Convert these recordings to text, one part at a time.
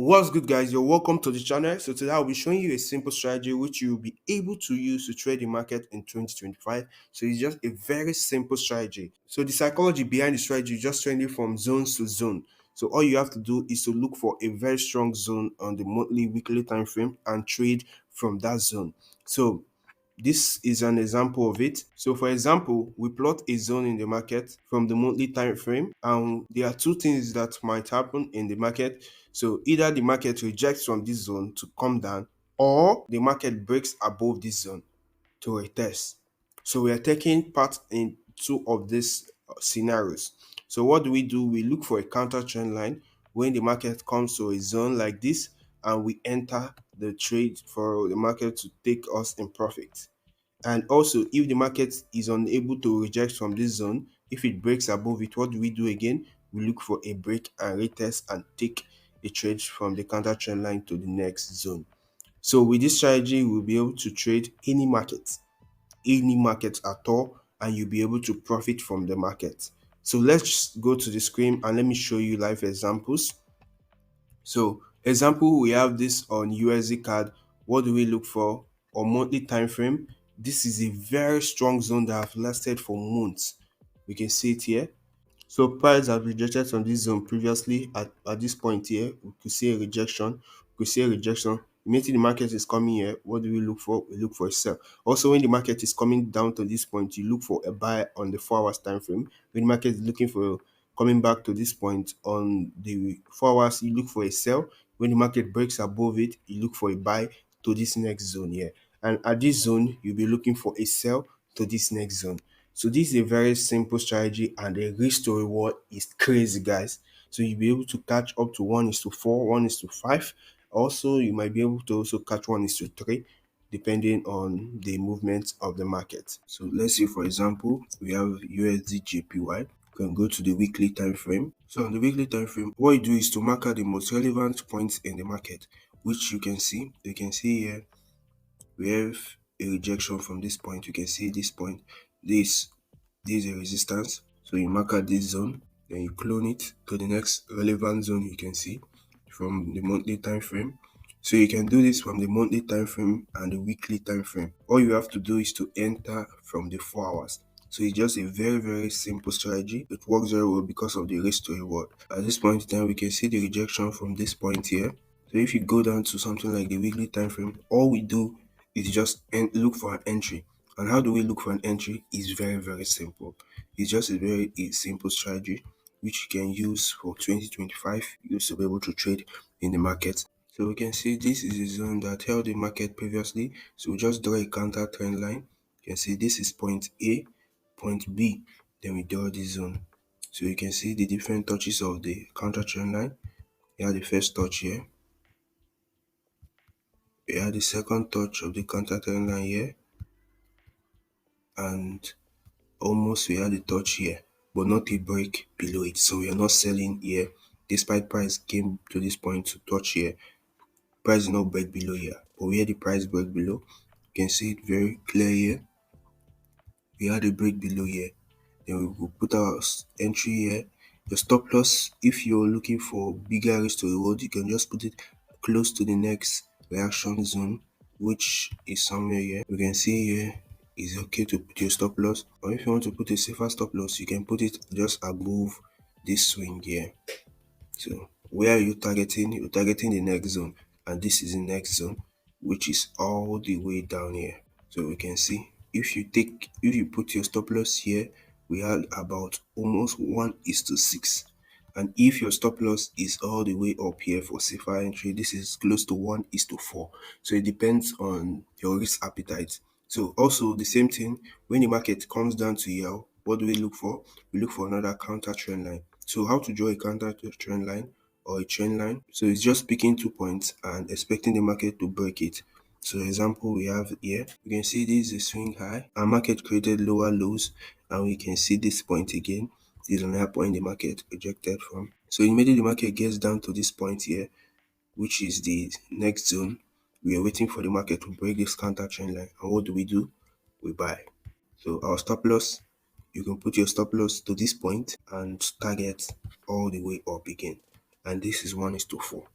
What's good, guys? You're welcome to the channel. So today I'll be showing you a simple strategy which you'll be able to use to trade the market in 2025. So it's just a very simple strategy. So the psychology behind the strategy is just trending from zones to zone. So all you have to do is to look for a very strong zone on the monthly, weekly time frame and trade from that zone. So this is an example of it. So for example, we plot a zone in the market from the monthly time frame, and there are two things that might happen in the market. So either the market rejects from this zone to come down, or the market breaks above this zone to retest. So we are taking part in two of these scenarios. So what do? We look for a counter trend line when the market comes to a zone like this, and we enter the trade for the market to take us in profit. And also, if the market is unable to reject from this zone, if it breaks above it, what do we do again? We look for a break and retest and take a trade from the counter trend line to the next zone. So with this strategy, we'll be able to trade any market at all, and you'll be able to profit from the market. So let's go to the screen and let me show you live examples. So example, we have this on USD card. What do we look for? On monthly time frame, this is a very strong zone that have lasted for months. We can see it here. So price have rejected from this zone previously. At this point here, we could see a rejection. We could see a rejection. Immediately the market is coming here. What do we look for? We look for a sell. Also, when the market is coming down to this point, you look for a buy on the 4 hours time frame. When the market is looking for coming back to this point on the 4 hours, you look for a sell. When the market breaks above it, you look for a buy to this next zone here. And at this zone, you'll be looking for a sell to this next zone. So this is a very simple strategy, and the risk to reward is crazy, guys. So you'll be able to catch up to 1:4, 1:5. Also, you might be able to also catch 1:3, depending on the movement of the market. So let's say, for example, we have USD JPY. You can go to the weekly time frame. So on the weekly time frame, what you do is to mark out the most relevant points in the market, which you can see. You can see here we have a rejection from this point. You can see this point. This is a resistance. So you mark out this zone, then you clone it to the next relevant zone you can see from the monthly time frame. So you can do this from the monthly time frame and the weekly time frame. All you have to do is to enter from the 4 hours. So it's just a very simple strategy. It works very well because of the risk to reward. At this point in time, we can see the rejection from this point here. So if you go down to something like the weekly time frame, all we do is just look for an entry. And how do we look for an entry? It's very simple. It's just a simple strategy which you can use for 2025. You to be able to trade in the market. So we can see this is a zone that held the market previously. So we just draw a counter trend line. You can see this is point A, point B. Then we draw this zone. So you can see the different touches of the counter trend line. We have the first touch here. We have the second touch of the counter trend line here. And almost we had a touch here, but not a break below it. So we are not selling here. Despite price came to this point to touch here, price did not break below here. But where the price break below, you can see it very clear here. We had a break below here. Then we will put our entry here. The stop loss, if you're looking for bigger risk to reward, you can just put it close to the next reaction zone, which is somewhere here. We can see here is okay to put your stop loss, or if you want to put a safer stop loss, you can put it just above this swing here. So where are you targeting? You're targeting the next zone, and this is the next zone, which is all the way down here. So we can see if you put your stop loss here, we had about almost 1:6. And if your stop loss is all the way up here for safer entry, this is close to 1:4. So it depends on your risk appetite. So also the same thing, when the market comes down to here, what do we look for? We look for another counter trend line. So how to draw a counter trend line or a trend line? So it's just picking 2 points and expecting the market to break it. So example we have here, you can see this is a swing high. Our market created lower lows, and we can see this point again. This is another point the market rejected from. So immediately the market gets down to this point here, which is the next zone. We are waiting for the market to break this counter trend line. And what do? We buy. So our stop loss, you can put your stop loss to this point and target all the way up again. And this is 1:4.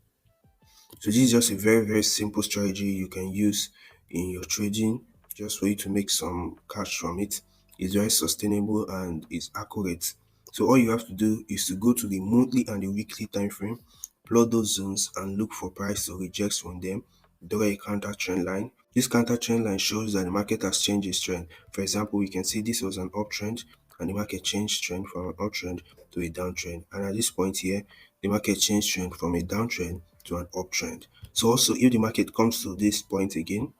So this is just a very, very simple strategy you can use in your trading just for you to make some cash from it. It's very sustainable and it's accurate. So all you have to do is to go to the monthly and the weekly time frame, plot those zones and look for price to reject from them, draw a counter trend line. This counter trend line shows that the market has changed its trend. For example, we can see this was an uptrend and the market changed trend from an uptrend to a downtrend. And at this point here, the market changed trend from a downtrend to an uptrend. So also if the market comes to this point again,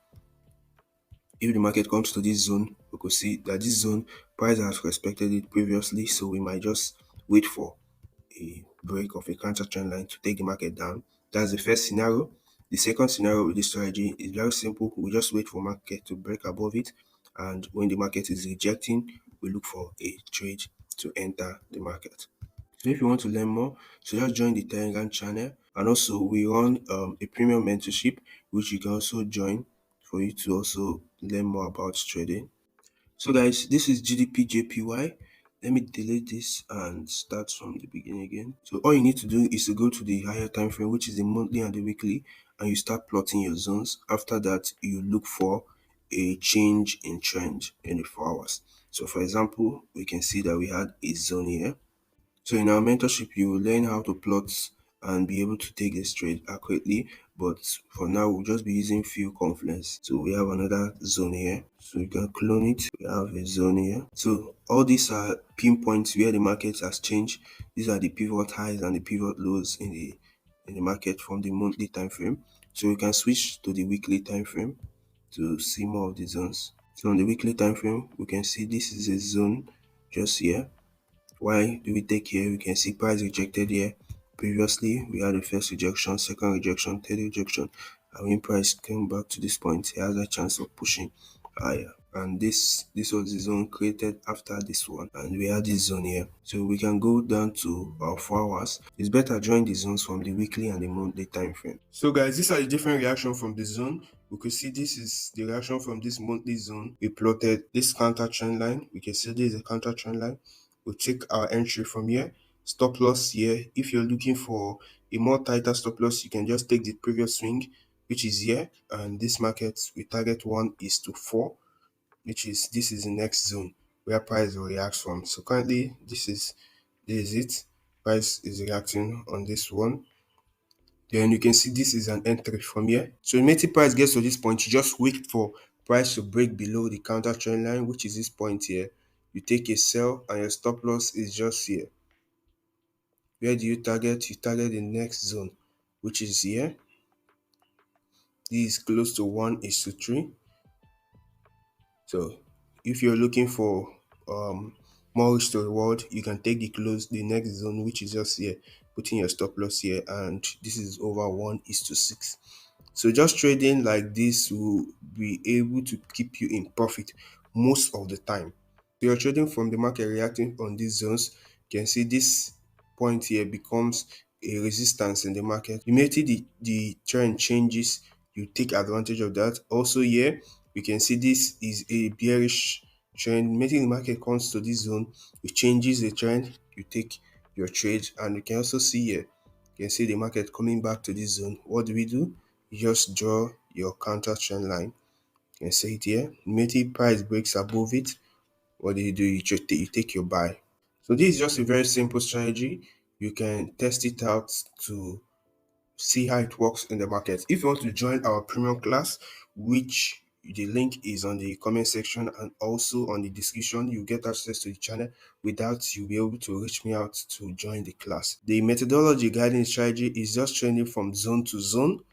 if the market comes to this zone, we could see that this zone price has respected it previously. So we might just wait for a break of a counter trend line to take the market down. That's the first scenario. The second scenario with this strategy is very simple. We just wait for market to break above it, and when the market is rejecting, we look for a trade to enter the market. So if you want to learn more, so just join the Telegram channel, and also we run a premium mentorship which you can also join for you to also learn more about trading. So guys, this is GDPJPY. Let me delete this and start from the beginning again. So all you need to do is to go to the higher time frame, which is the monthly and the weekly, and you start plotting your zones. After that, you look for a change in trend in the 4 hours. So for example, we can see that we had a zone here. So in our mentorship, you will learn how to plot and be able to take this trade accurately. But for now, we'll just be using few confluence. So we have another zone here. So you can clone it. We have a zone here. So all these are pinpoints where the market has changed. These are the pivot highs and the pivot lows in the market from the monthly time frame. So we can switch to the weekly time frame to see more of the zones. So on the weekly time frame, we can see this is a zone just here. Why do we take here? We can see price rejected here. Previously, we had the first rejection, second rejection, third rejection. And when price came back to this point, he has a chance of pushing higher. And this was the zone created after this one. And we had this zone here. So we can go down to our 4 hours. It's better join the zones from the weekly and the monthly time frame. So guys, these are the different reactions from the zone. We could see this is the reaction from this monthly zone. We plotted this counter trend line. We can see this is a counter trend line. We'll take our entry from here. Stop loss here. If you're looking for a more tighter stop loss, you can just take the previous swing, which is here. And this market, we target 1:4, which is this is the next zone where price will react from. So currently, this is it. Price is reacting on this one. Then you can see this is an entry from here. So immediately price gets to this point, you just wait for price to break below the counter trend line, which is this point here. You take a sell and your stop loss is just here. Where do you target? You target the next zone, which is here. This is close to 1:3. So if you're looking for more risk to reward, you can take the next zone, which is just here, putting your stop loss here, and this is over 1:6. So just trading like this will be able to keep you in profit most of the time. So you're trading from the market reacting on these zones. You can see this point here becomes a resistance in the market. Immediately the trend changes, you take advantage of that. Also here, we can see this is a bearish trend. Immediately the market comes to this zone, it changes the trend, you take your trade. And you can also see here, you can see the market coming back to this zone. What do? You just draw your counter trend line. You can see it here. Immediately price breaks above it, what do? You take your buy. So this is just a very simple strategy. You can test it out to see how it works in the market. If you want to join our premium class, which the link is on the comment section and also on the description, you get access to the channel. Without, you'll be able to reach me out to join the class. The methodology guiding strategy is just trending from zone to zone.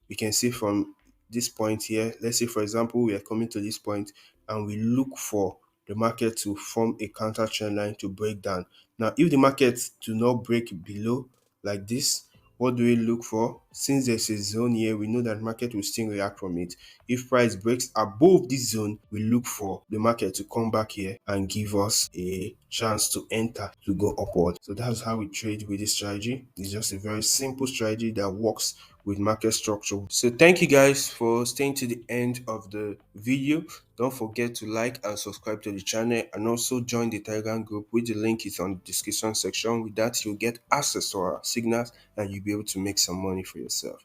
We can see from this point here, let's say for example we are coming to this point and we look for the market to form a counter trend line to break down. Now if the market do not break below like this, what do we look for? Since there's a zone here, we know that market will still react from it. If price breaks above this zone, we look for the market to come back here and give us a chance to enter to go upward. So that's how we trade with this strategy. It's just a very simple strategy that works with market structure. So thank you guys for staying to the end of the video. Don't forget to like and subscribe to the channel, and also join the Telegram group, which the link is on the description section. With that, you'll get access to our signals and you'll be able to make some money for yourself.